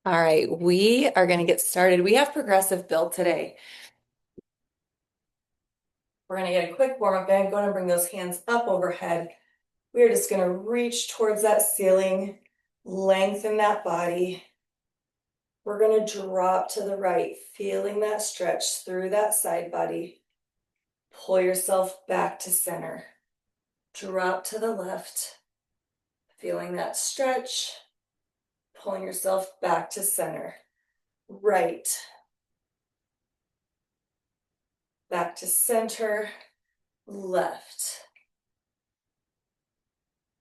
All right, we are going to get started. We have progressive build today. We're going to get a quick warm up in. Go ahead and bring those hands up overhead. We are just going to reach towards that ceiling, lengthen that body. We're going to drop to the right, feeling that stretch through that side body. Pull yourself back to center. Drop to the left, feeling that stretch, pulling yourself back to center. Right, back to center, left.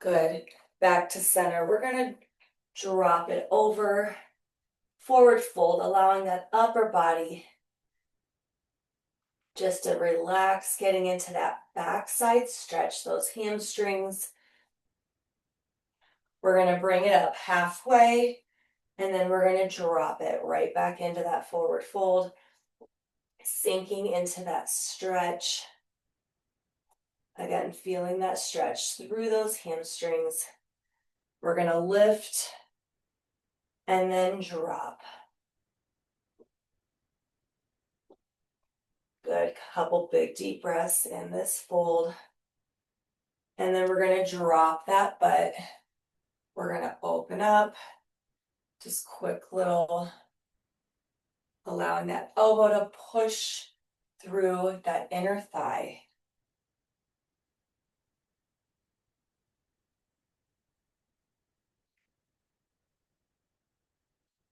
Good. Back to center. We're going to drop it over, forward fold, allowing that upper body just to relax, getting into that backside stretch, those hamstrings. We're going to bring it up halfway, and then we're going to drop it right back into that forward fold, sinking into that stretch. Again, feeling that stretch through those hamstrings. We're going to lift and then drop. Good. Couple big deep breaths in this fold. And then we're going to drop that butt. We're going to open up. Just quick little, allowing that elbow to push through that inner thigh.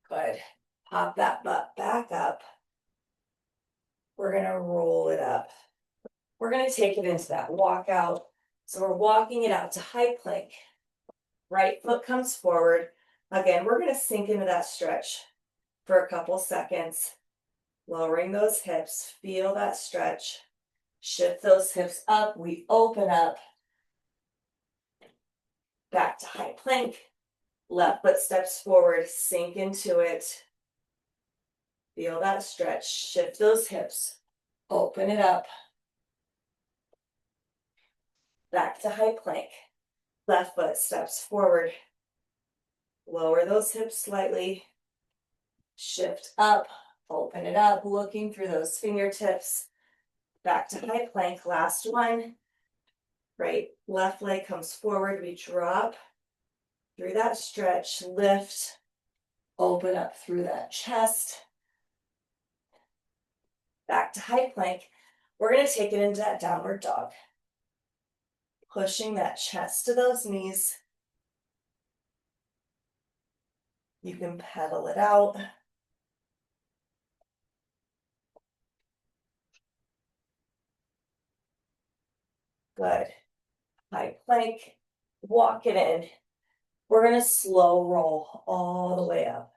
Good. Pop that butt back up. We're going to roll it up. We're going to take it into that walkout. So we're walking it out to high plank. Right foot comes forward. Again, we're going to sink into that stretch for a couple seconds. Lowering those hips, feel that stretch. Shift those hips up, we open up. Back to high plank. Left foot steps forward, sink into it. Feel that stretch, shift those hips. Open it up. Back to high plank. Left foot steps forward. Lower those hips slightly. Shift up, open it up, looking through those fingertips. Back to high plank, last one. Right, left leg comes forward, we drop through that stretch, lift, open up through that chest. Back to high plank. We're going to take it into that downward dog. Pushing that chest to those knees. You can pedal it out. Good. High plank. Walk it in. We're going to slow roll all the way up.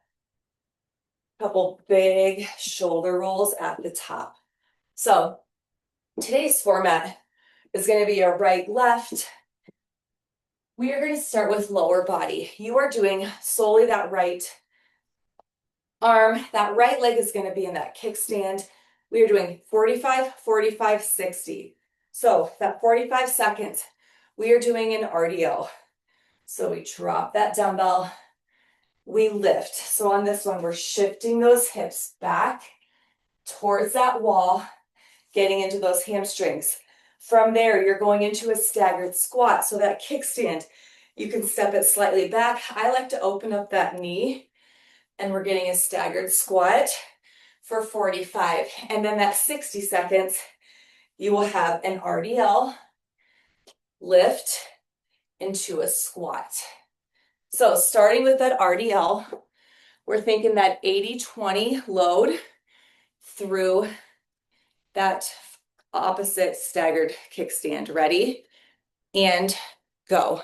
Couple big shoulder rolls at the top. So today's format is going to be a right, left. We are going to start with lower body. You are doing solely that right arm. That right leg is going to be in that kickstand. We are doing 45, 45, 60. So that 45 seconds, we are doing an RDO. So we drop that dumbbell, we lift. So on this one, we're shifting those hips back towards that wall, getting into those hamstrings. From there, you're going into a staggered squat. So that kickstand, you can step it slightly back. I like to open up that knee, and we're getting a staggered squat for 45. And then that 60 seconds, you will have an RDL, lift into a squat. So starting with that RDL, we're thinking that 80-20 load through that opposite staggered kickstand. Ready? And go.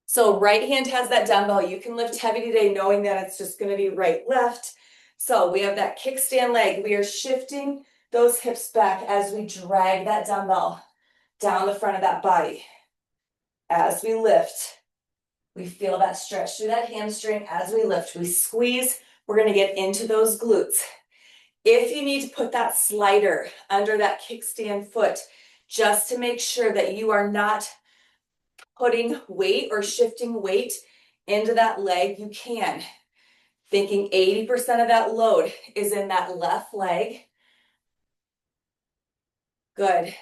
So right hand has that dumbbell. You can lift heavy today knowing that it's just going to be right, left. So we have that kickstand leg. We are shifting those hips back as we drag that dumbbell down the front of that body. As we lift, we feel that stretch through that hamstring. As we lift, we squeeze. We're going to get into those glutes. If you need to put that slider under that kickstand foot, just to make sure that you are not putting weight or shifting weight into that leg, you can. Thinking 80% of that load is in that left leg. Good.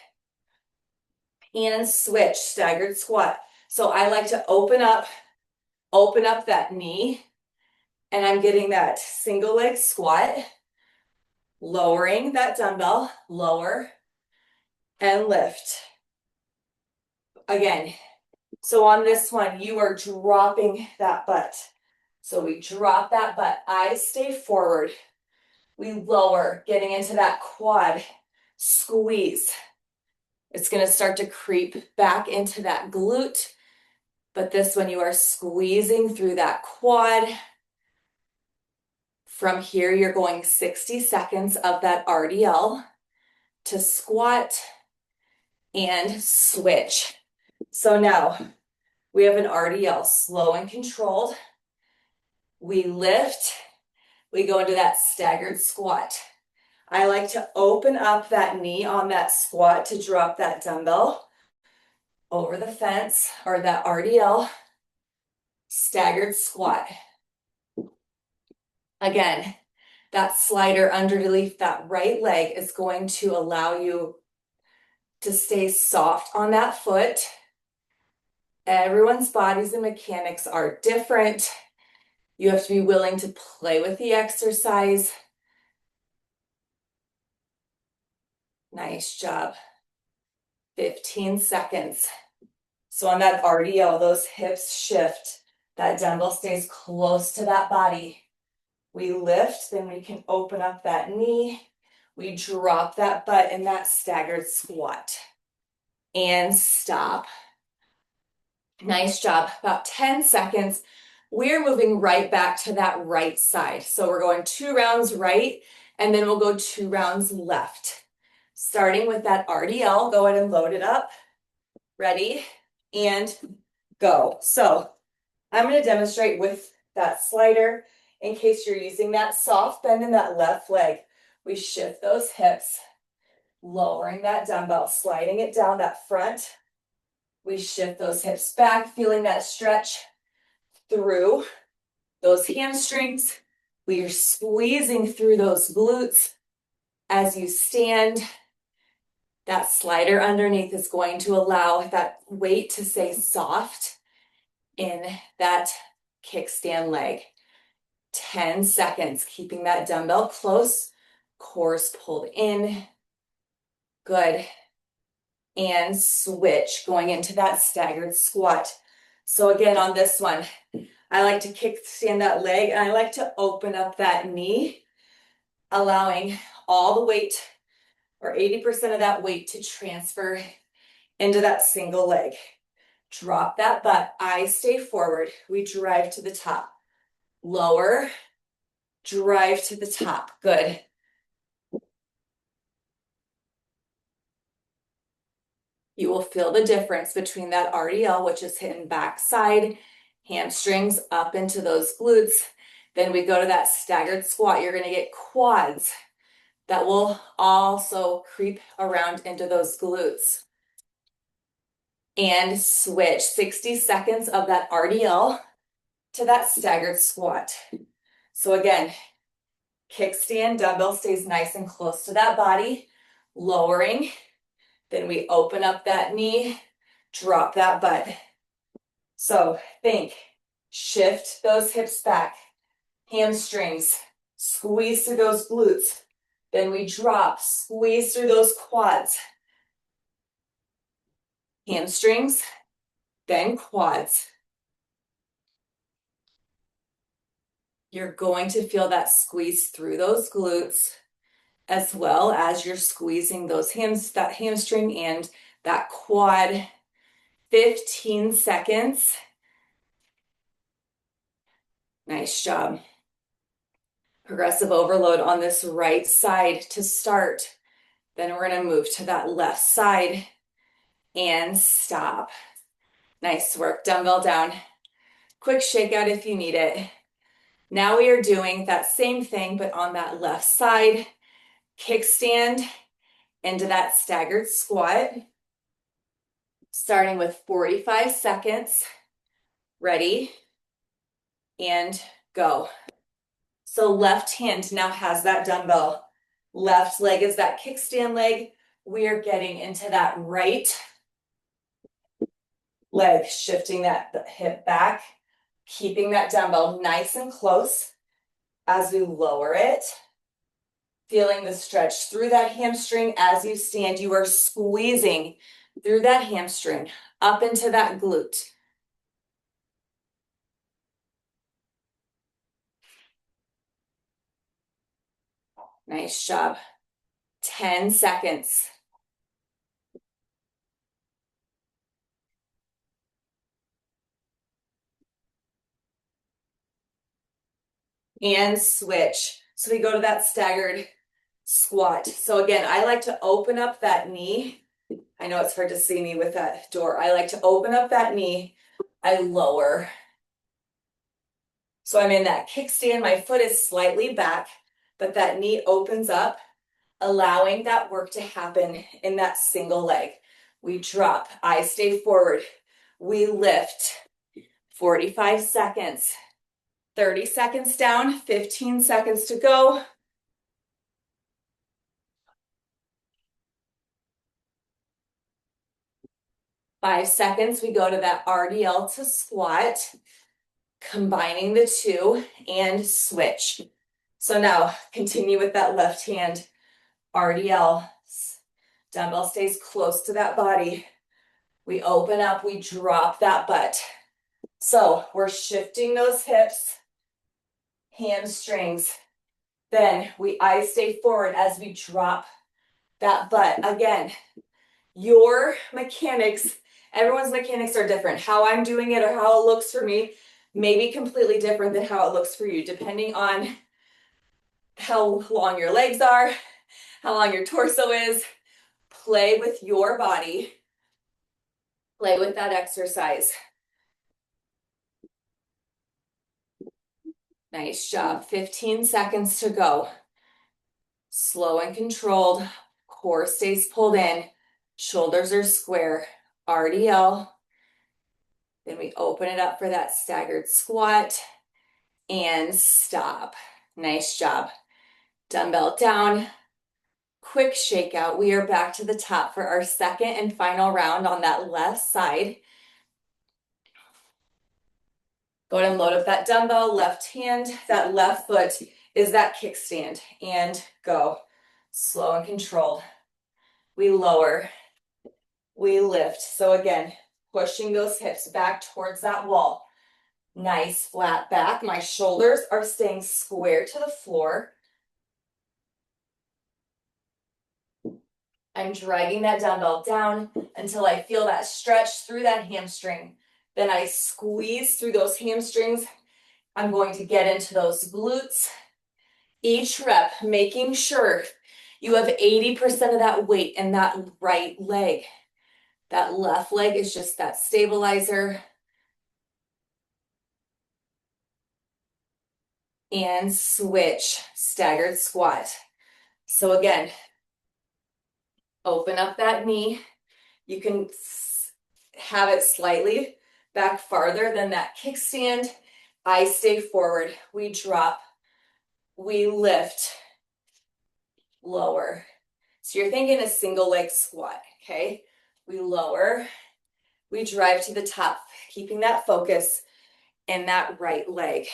And switch, staggered squat. So I like to open up that knee, and I'm getting that single leg squat, lowering that dumbbell, lower and lift. Again, so on this one, you are dropping that butt. So we drop that butt, eyes stay forward. We lower, getting into that quad, squeeze. It's gonna start to creep back into that glute, but this one you are squeezing through that quad. From here, you're going 60 seconds of that RDL to squat and switch. So now we have an RDL, slow and controlled. We lift, we go into that staggered squat. I like to open up that knee on that squat to drop that dumbbell over the fence, or that RDL, staggered squat. Again, that slider underneath that right leg is going to allow you to stay soft on that foot. Everyone's bodies and mechanics are different. You have to be willing to play with the exercise. Nice job. 15 seconds. So on that RDL, those hips shift. That dumbbell stays close to that body. We lift, then we can open up that knee. We drop that butt in that staggered squat. And stop. Nice job. About 10 seconds. We're moving right back to that right side. So we're going 2 rounds right, and then we'll go 2 rounds left. Starting with that RDL, go ahead and load it up. Ready, and go. So I'm going to demonstrate with that slider in case you're using that soft bend in that left leg. We shift those hips, lowering that dumbbell, sliding it down that front. We shift those hips back, feeling that stretch through those hamstrings. We are squeezing through those glutes as you stand. That slider underneath is going to allow that weight to stay soft in that kickstand leg. 10 seconds, keeping that dumbbell close, cores pulled in. Good. And switch, going into that staggered squat. So again, on this one, I like to kickstand that leg, and I like to open up that knee, allowing all the weight, or 80% of that weight, to transfer into that single leg. Drop that butt, eyes stay forward. We drive to the top. Lower, drive to the top. Good. You will feel the difference between that RDL, which is hitting backside, hamstrings up into those glutes. Then we go to that staggered squat. You're going to get quads that will also creep around into those glutes. And switch 60 seconds of that RDL to that staggered squat. So again, kickstand, dumbbell stays nice and close to that body, lowering. Then we open up that knee, drop that butt. So think, shift those hips back, hamstrings, squeeze through those glutes. Then we drop, squeeze through those quads. Hamstrings, then quads. You're going to feel that squeeze through those glutes, as well as you're squeezing those that hamstring and that quad. 15 seconds. Nice job. Progressive overload on this right side to start. Then we're going to move to that left side and stop. Nice work. Dumbbell down. Quick shakeout if you need it. Now we are doing that same thing, but on that left side. Kickstand into that staggered squat. Starting with 45 seconds. Ready, and go. So left hand now has that dumbbell. Left leg is that kickstand leg. We are getting into that right leg, shifting that hip back, keeping that dumbbell nice and close as we lower it. Feeling the stretch through that hamstring as you stand. You are squeezing through that hamstring up into that glute. Nice job. 10 seconds. And switch. So we go to that staggered squat. So again, I like to open up that knee. I know it's hard to see me with that door. I like to open up that knee. I lower. So I'm in that kickstand. My foot is slightly back, but that knee opens up, allowing that work to happen in that single leg. We drop. I stay forward. We lift. 45 seconds. 30 seconds down, 15 seconds to go. Five seconds, we go to that RDL to squat, combining the two and switch. So now continue with that left hand RDL. Dumbbell stays close to that body. We open up, we drop that butt. So we're shifting those hips, hamstrings. Then I stay forward as we drop that butt. Again, your mechanics, everyone's mechanics are different. How I'm doing it or how it looks for me may be completely different than how it looks for you, depending on how long your legs are, how long your torso is. Play with your body. Play with that exercise. Nice job. 15 seconds to go. Slow and controlled. Core stays pulled in. Shoulders are square. RDL. Then we open it up for that staggered squat and stop. Nice job. Dumbbell down. Quick shakeout. We are back to the top for our second and final round on that left side. Go ahead and load up that dumbbell, left hand. That left foot is that kickstand. And go. Slow and controlled. We lower. We lift. So again, pushing those hips back towards that wall. Nice flat back. My shoulders are staying square to the floor. I'm dragging that dumbbell down until I feel that stretch through that hamstring. Then I squeeze through those hamstrings. I'm going to get into those glutes. Each rep, making sure you have 80% of that weight in that right leg. That left leg is just that stabilizer. And switch, staggered squat. So again, open up that knee. You can have it slightly back farther than that kickstand. I stay forward. We drop. We lift. Lower. So you're thinking a single leg squat, okay? We lower. We drive to the top, keeping that focus in that right leg.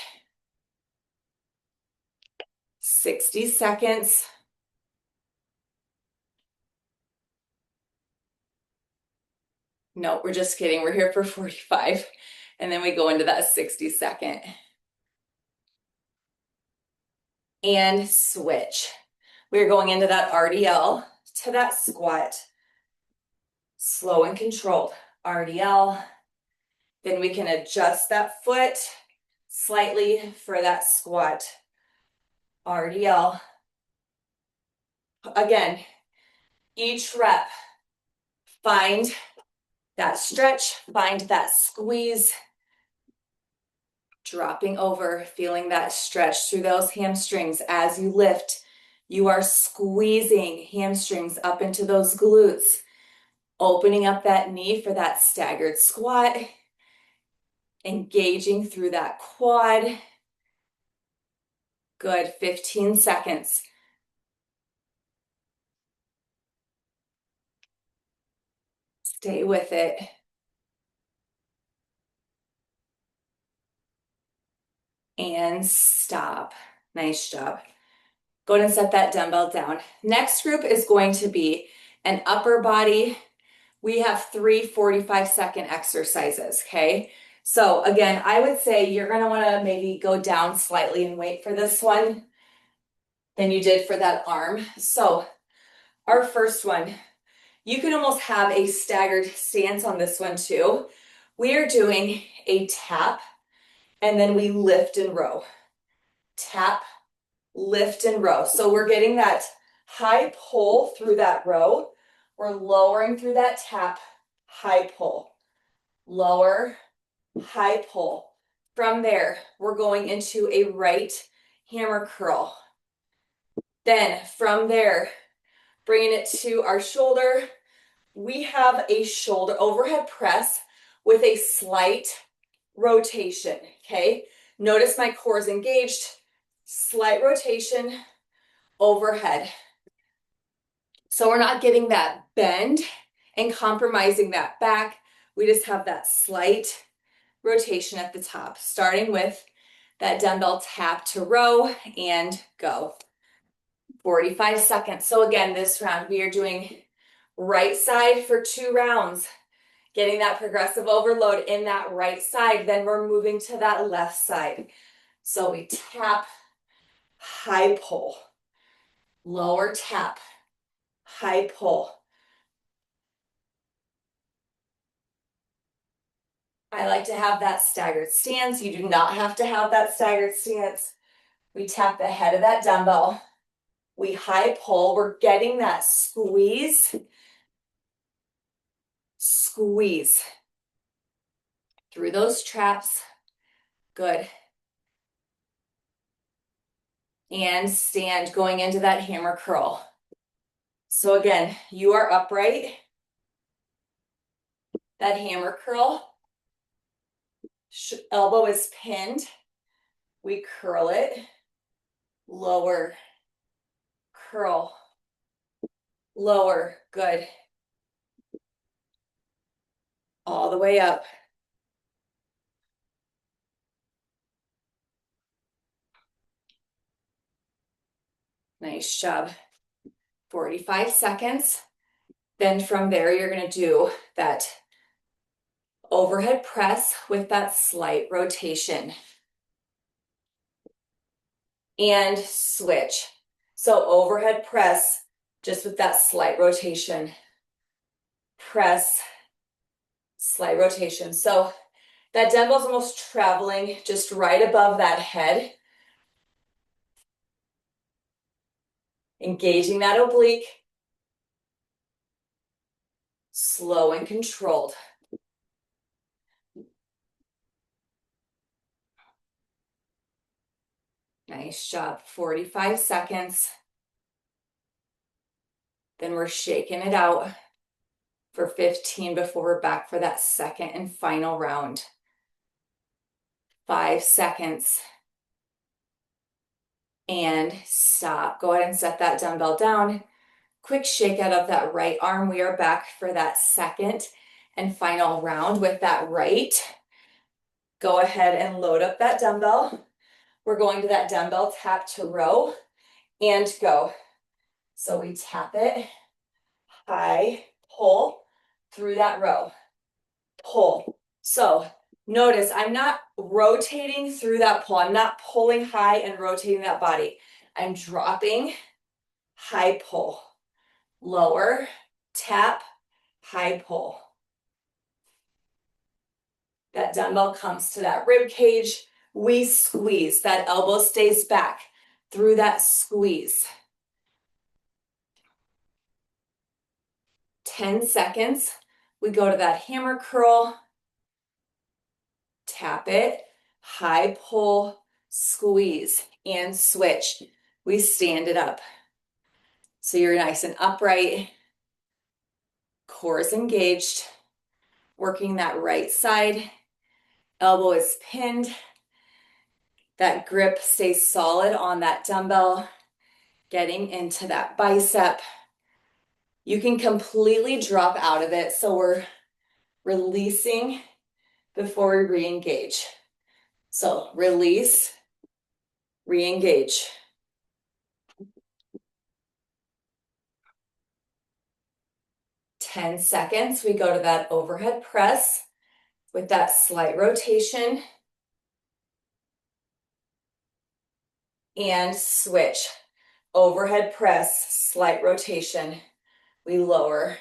60 seconds. No, we're just kidding. We're here for 45. And then we go into that 60-second. And switch. We're going into that RDL to that squat. Slow and controlled. RDL. Then we can adjust that foot slightly for that squat. RDL. Again, each rep, find that stretch, find that squeeze, dropping over, feeling that stretch through those hamstrings. As you lift, you are squeezing hamstrings up into those glutes, opening up that knee for that staggered squat, Engaging through that quad. Good, 15 seconds. Stay with it. And stop. Nice job. Go ahead and set that dumbbell down. Next group is going to be an upper body. We have 3 45-second exercises, okay? So again, I would say you're gonna wanna maybe go down slightly and wait for this one than you did for that arm. So our first one, you can almost have a staggered stance on this one too. We are doing a tap and then we lift and row. Tap, lift and row. So we're getting that high pull through that row. We're lowering through that tap, high pull, lower, high pull. From there, we're going into a right hammer curl. Then from there, bringing it to our shoulder, we have a shoulder overhead press with a slight rotation, okay? Notice my core is engaged, slight rotation, overhead. So we're not getting that bend and compromising that back. We just have that slight rotation at the top, starting with that dumbbell tap to row and go. 45 seconds. So again, this round we are doing right side for 2 rounds, getting that progressive overload in that right side. Then we're moving to that left side. So we tap, high pull, lower tap, high pull. I like to have that staggered stance. You do not have to have that staggered stance. We tap the head of that dumbbell. We high pull. We're getting that squeeze. Squeeze through those traps. Good. And stand going into that hammer curl. So again, you are upright. That hammer curl. Elbow is pinned. We curl it. Lower. Curl. Lower. Good. All the way up. Nice job. 45 seconds. Then from there, you're going to do that overhead press with that slight rotation. And switch. So overhead press, just with that slight rotation. Press, slight rotation. So that dumbbell's almost traveling just right above that head. Engaging that oblique. Slow and controlled. Nice job. 45 seconds. Then we're shaking it out for 15 before we're back for that second and final round. 5 seconds. And stop. Go ahead and set that dumbbell down. Quick shake out of that right arm. We are back for that second and final round with that right. Go ahead and load up that dumbbell. We're going to that dumbbell tap to row and go. So we tap it, high, pull through that row, pull. So notice I'm not rotating through that pull. I'm not pulling high and rotating that body. I'm dropping, high pull, lower, tap, high pull. That dumbbell comes to that rib cage. We squeeze. That elbow stays back through that squeeze. 10 seconds. We go to that hammer curl. Tap it. High pull, squeeze, and switch. We stand it up. So you're nice and upright. Core is engaged. Working that right side Elbow is pinned. That grip stays solid on that dumbbell, getting into that bicep. You can completely drop out of it, so we're releasing before we re-engage. So release, re-engage. Ten seconds, we go to that overhead press with that slight rotation and switch. Overhead press, slight rotation, we lower.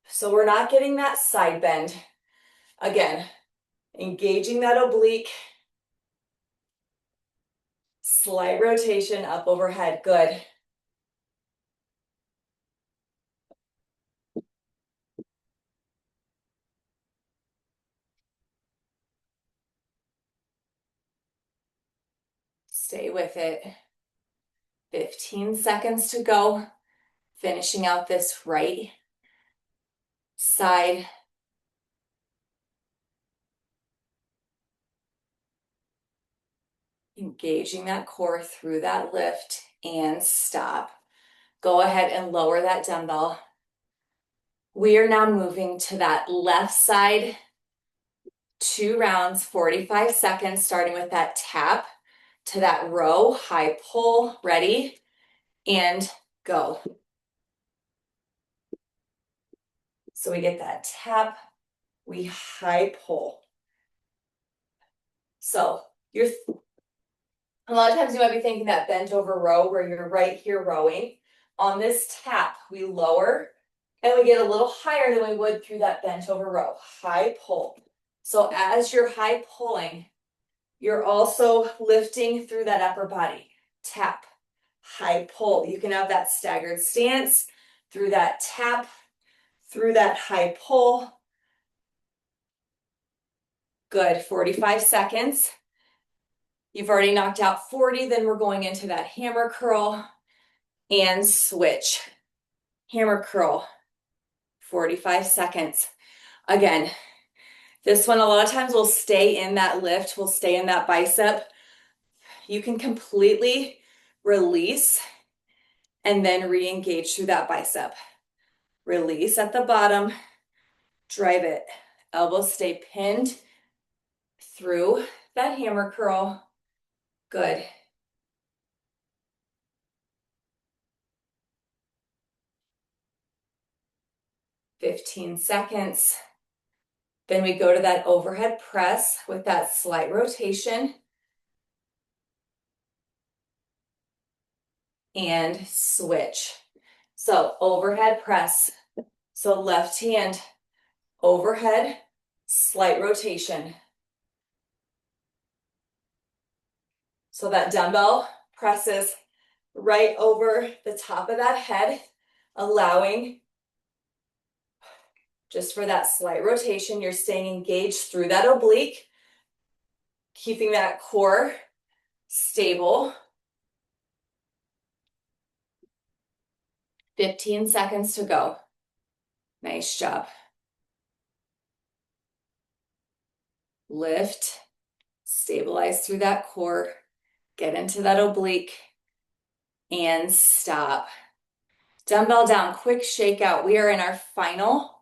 So we're not getting that side bend. Again, engaging that oblique, slight rotation up overhead, good. Stay with it. 15 seconds to go. Finishing out this right side. Engaging that core through that lift and stop. Go ahead and lower that dumbbell. We are now moving to that left side. 2 rounds, 45 seconds, starting with that tap to that row, high pull, ready, and go. So we get that tap, we high pull. So a lot of times you might be thinking that bent over row where you're right here rowing. On this tap, we lower and we get a little higher than we would through that bent over row, high pull. So as you're high pulling, you're also lifting through that upper body. Tap, high pull. You can have that staggered stance through that tap, through that high pull. Good, 45 seconds. You've already knocked out 40, then we're going into that hammer curl and switch. Hammer curl, 45 seconds. Again, this one a lot of times will stay in that lift, will stay in that bicep. You can completely release and then re-engage through that bicep. Release at the bottom, drive it. Elbows stay pinned through that hammer curl. Good. "15 seconds. Then we go to that overhead press with that slight rotation. And switch. So overhead press. So left hand overhead, slight rotation. So that dumbbell presses right over the top of that head, allowing just for that slight rotation, you're staying engaged through that oblique, keeping that core stable. 15 seconds to go. Nice job. Lift, stabilize through that core, get into that oblique, and stop. Dumbbell down, quick shakeout. We are in our final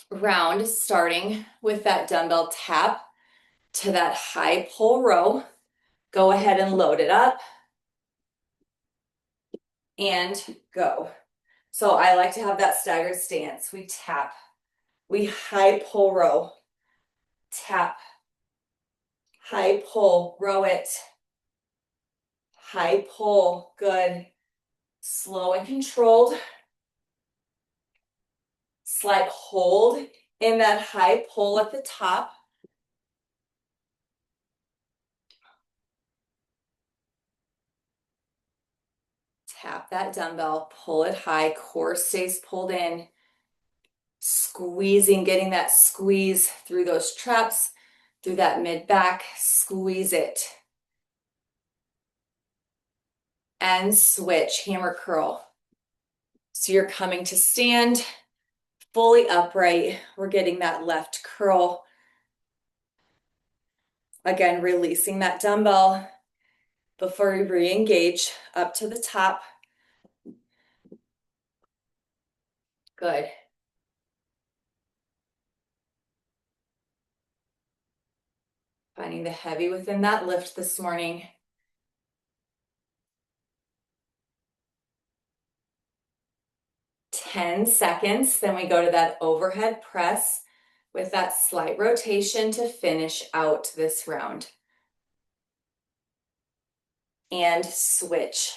round, starting with that dumbbell tap to that high pull row. Go ahead and load it up and go. So I like to have that staggered stance. We tap, we high pull row, tap, high pull, row it, high pull, good. Slow and controlled. Slight hold in that high pull at the top. Tap that dumbbell, pull it high, core stays pulled in. Squeezing, getting that squeeze through those traps, through that mid back, squeeze it. And switch, hammer curl. So you're coming to stand fully upright. We're getting that left curl Again, releasing that dumbbell before we re-engage up to the top. Good. Finding the heavy within that lift this morning. 10 seconds, then we go to that overhead press with that slight rotation to finish out this round. And switch.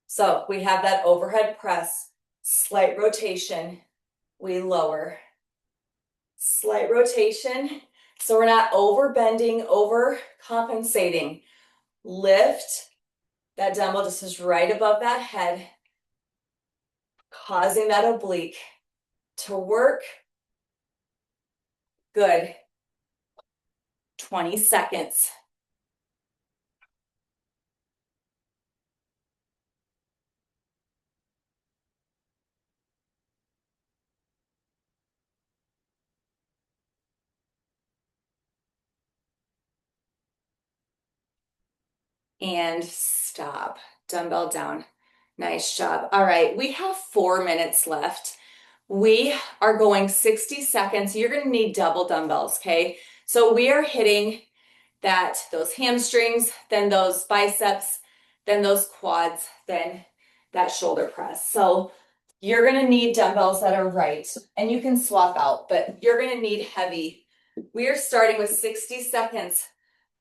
So we have that overhead press, slight rotation, we lower. Slight rotation, so we're not over bending, over compensating. Lift, that dumbbell just is right above that head, causing that oblique to work. Good. 20 seconds. And stop. Dumbbell down. Nice job. All right, we have 4 minutes left. We are going 60 seconds. You're gonna need double dumbbells, okay? So we are hitting those hamstrings, then those biceps, then those quads, then that shoulder press. So you're gonna need dumbbells that are right, and you can swap out, but you're gonna need heavy. We are starting with 60 seconds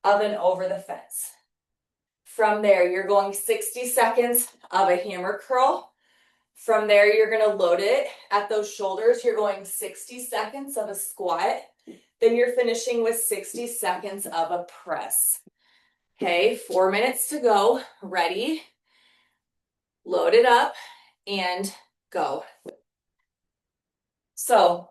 of an over the fence. From there, you're going 60 seconds of a hammer curl. From there, you're gonna load it at those shoulders. You're going 60 seconds of a squat. Then you're finishing with 60 seconds of a press. Okay, 4 minutes to go. Ready? Load it up and go. So,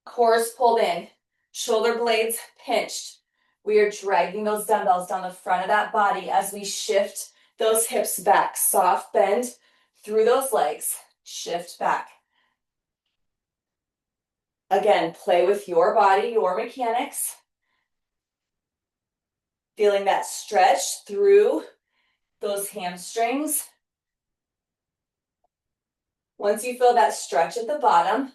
cores pulled in, shoulder blades pinched. We are dragging those dumbbells down the front of that body as we shift those hips back. Soft bend through those legs. Shift back. Again, play with your body, your mechanics. Feeling that stretch through those hamstrings. Once you feel that stretch at the bottom,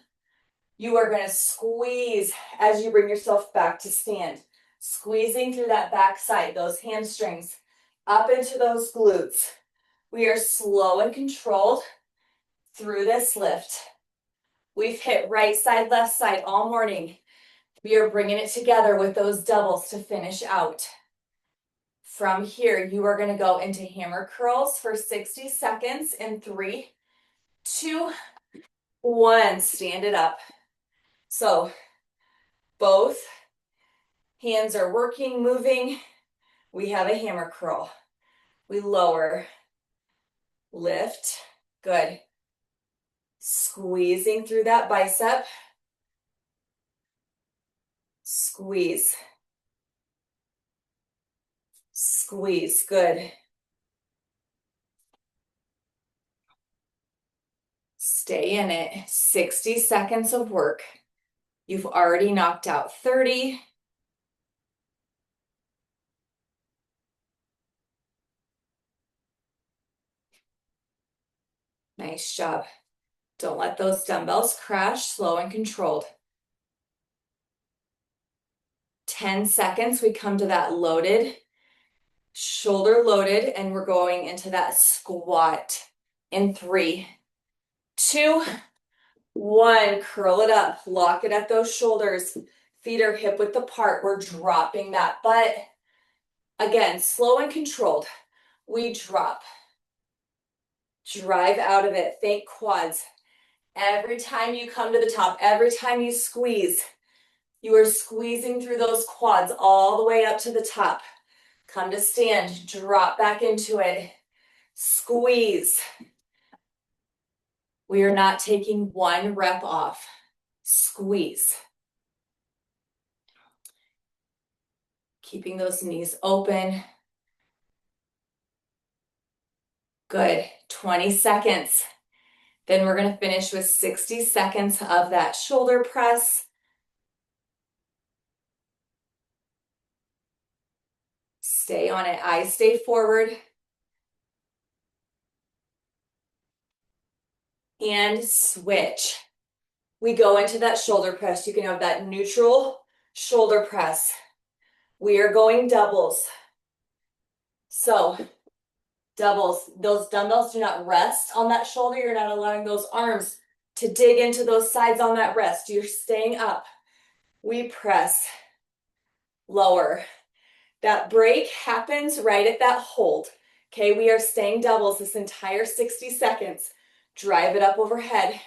you are going to squeeze as you bring yourself back to stand. Squeezing through that back side, those hamstrings, up into those glutes. We are slow and controlled through this lift. We've hit right side, left side all morning. We are bringing it together with those doubles to finish out. From here, you are going to go into hammer curls for 60 seconds in 3, 2, 1. Stand it up. So both hands are working, moving. We have a hammer curl. We lower, lift, good. Squeezing through that bicep. Squeeze. Squeeze, good. Stay in it. 60 seconds of work. You've already knocked out 30. Nice job. Don't let those dumbbells crash, slow and controlled. 10 seconds, we come to that loaded, shoulder loaded, and we're going into that squat in 3, 2, 1. Curl it up, lock it at those shoulders. Feet are hip width apart. We're dropping that butt. Again, slow and controlled. We drop. Drive out of it. Think quads. Every time you come to the top, every time you squeeze, you are squeezing through those quads all the way up to the top. Come to stand, drop back into it. Squeeze. We are not taking 1 rep off. Squeeze. Keeping those knees open. Good. 20 seconds. Then we're going to finish with 60 seconds of that shoulder press. Stay on it. Eyes stay forward. And switch. We go into that shoulder press. You can have that neutral shoulder press. We are going doubles. So doubles, those dumbbells do not rest on that shoulder. You're not allowing those arms to dig into those sides on that rest. You're staying up. We press, lower. That break happens right at that hold. Okay, we are staying doubles this entire 60 seconds. Drive it up overhead.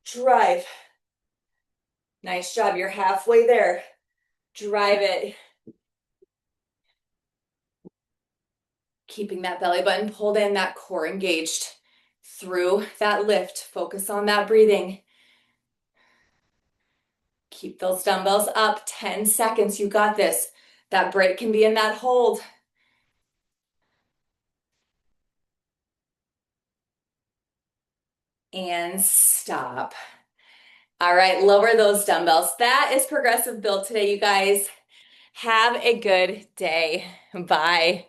Drive. Nice job, you're halfway there. Drive it. Keeping that belly button pulled in, that core engaged through that lift. Focus on that breathing. Keep those dumbbells up. 10 seconds. You got this. That break can be in that hold. And stop. All right, lower those dumbbells. That is progressive build today, you guys. Have a good day. Bye.